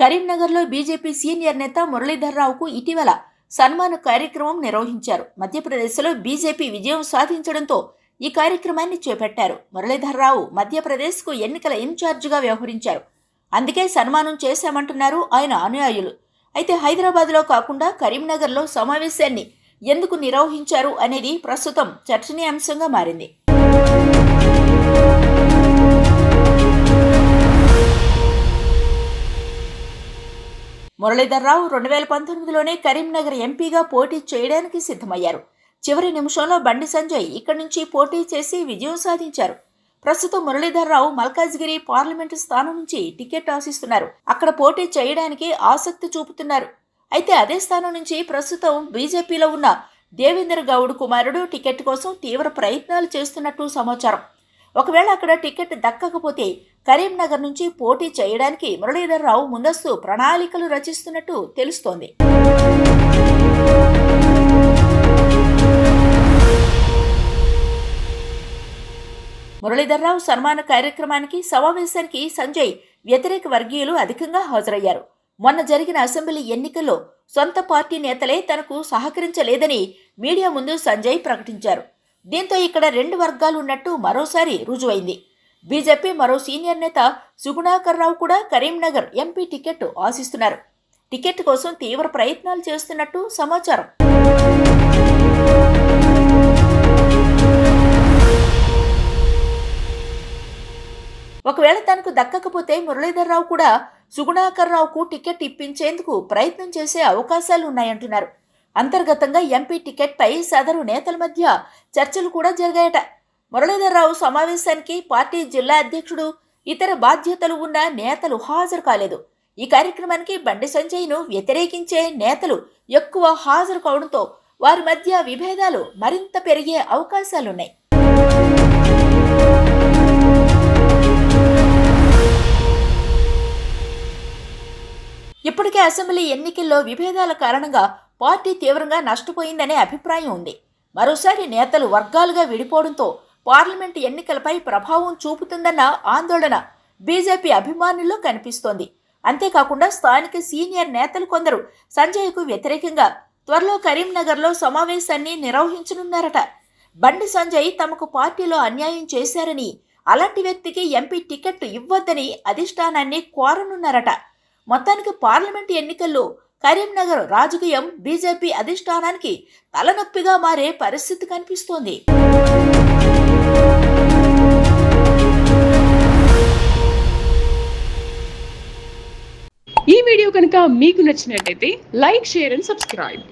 కరీంనగర్లో BJP senior నేత మురళీధర్రావుకు ఇటీవల సన్మాన కార్యక్రమం నిర్వహించారు. మధ్యప్రదేశ్లో బీజేపీ విజయం సాధించడంతో ఈ కార్యక్రమాన్ని చేపట్టారు. మురళీధర్రావు మధ్యప్రదేశ్కు ఎన్నికల ఇన్ఛార్జిగా వ్యవహరించారు. అందుకే సన్మానం చేశామంటున్నారు ఆయన అనుయాయులు. అయితే హైదరాబాద్లో కాకుండా కరీంనగర్లో సమావేశాన్ని ఎందుకు నిర్వహించారు అనేది ప్రస్తుతం చర్చనీయాంశంగా మారింది. మురళీధర్రావు 2019లోనే కరీంనగర్ ఎంపీగా పోటీ చేయడానికి సిద్ధమయ్యారు. చివరి నిమిషంలో బండి సంజయ్ ఇక్కడి నుంచి పోటీ చేసి విజయం సాధించారు. ప్రస్తుతం మురళీధర్రావు మల్కాజ్గిరి పార్లమెంటు స్థానం నుంచి టికెట్ ఆశిస్తున్నారు. అక్కడ పోటీ చేయడానికి ఆసక్తి చూపుతున్నారు. అయితే అదే స్థానం నుంచి ప్రస్తుతం బీజేపీలో ఉన్న దేవేందర్ గౌడ్ కుమారుడు టికెట్ కోసం తీవ్ర ప్రయత్నాలు చేస్తున్నట్టు సమాచారం. ఒకవేళ అక్కడ టికెట్ దక్కకపోతే కరీంనగర్ నుంచి పోటీ చేయడానికి మురళీధర్రావు ముందస్తు ప్రణాళికలు రచిస్తున్నట్టు తెలుస్తోంది. మురళీధర్రావు సన్మాన కార్యక్రమానికి సమావేశానికి సంజయ్ వ్యతిరేక వర్గీయులు అధికంగా హాజరయ్యారు. మొన్న జరిగిన అసెంబ్లీ ఎన్నికల్లో సొంత పార్టీ నేతలే తనకు సహకరించలేదని మీడియా ముందు సంజయ్ ప్రకటించారు. దీంతో ఇక్కడ రెండు వర్గాలు ఉన్నట్టు మరోసారి రుజువైంది. బీజేపీ మరో సీనియర్ నేత సుగుణాకర్ రావు కూడా కరీంనగర్ ఎంపీ టికెట్ ఆశిస్తున్నారు. టికెట్ కోసం తీవ్ర ప్రయత్నాలు చేస్తున్నట్టు సమాచారం. ఒకవేళ తనకు దక్కకపోతే మురళీధర్రావు కూడా సుగుణాకర్ రావుకు టికెట్ ఇప్పించేందుకు ప్రయత్నం చేసే అవకాశాలు ఉన్నాయంటున్నారు. అంతర్గతంగా ఎంపీ టికెట్పై సదరు నేతల మధ్య చర్చలు కూడా జరిగాయట. మురళీధర్రావు సమావేశానికి పార్టీ జిల్లా అధ్యక్షుడు, ఇతర బాధ్యతలు ఉన్న నేతలు హాజరు కాలేదు. ఈ కార్యక్రమానికి బండి సంజయ్ను వ్యతిరేకించే నేతలు ఎక్కువ హాజరు కావడంతో వారి మధ్య విభేదాలు మరింత పెరిగే అవకాశాలున్నాయి. ఇప్పటికే అసెంబ్లీ ఎన్నికల్లో విభేదాల కారణంగా పార్టీ తీవ్రంగా నష్టపోయిందనే అభిప్రాయం ఉంది. మరోసారి నేతలు వర్గాలుగా విడిపోవడంతో పార్లమెంటు ఎన్నికలపై ప్రభావం చూపుతుందన్న ఆందోళన బీజేపీ అభిమానుల్లో కనిపిస్తోంది. అంతేకాకుండా స్థానిక సీనియర్ నేతలు కొందరు సంజయ్కు వ్యతిరేకంగా త్వరలో కరీంనగర్లో సమావేశాన్ని నిర్వహించనున్నారట. బండి సంజయ్ తమకు పార్టీలో అన్యాయం చేశారని, అలాంటి వ్యక్తికి ఎంపీ టికెట్ ఇవ్వొద్దని అధిష్టానాన్ని కోరనున్నారట. మొత్తానికి పార్లమెంటు ఎన్నికల్లో కరీంనగర్ రాజకీయం బీజేపీ అధిష్టానానికి తలనొప్పిగా మారే పరిస్థితి కనిపిస్తోంది. ఈ వీడియో కనుక మీకు నచ్చినట్లయితే లైక్, షేర్ అండ్ సబ్స్క్రైబ్.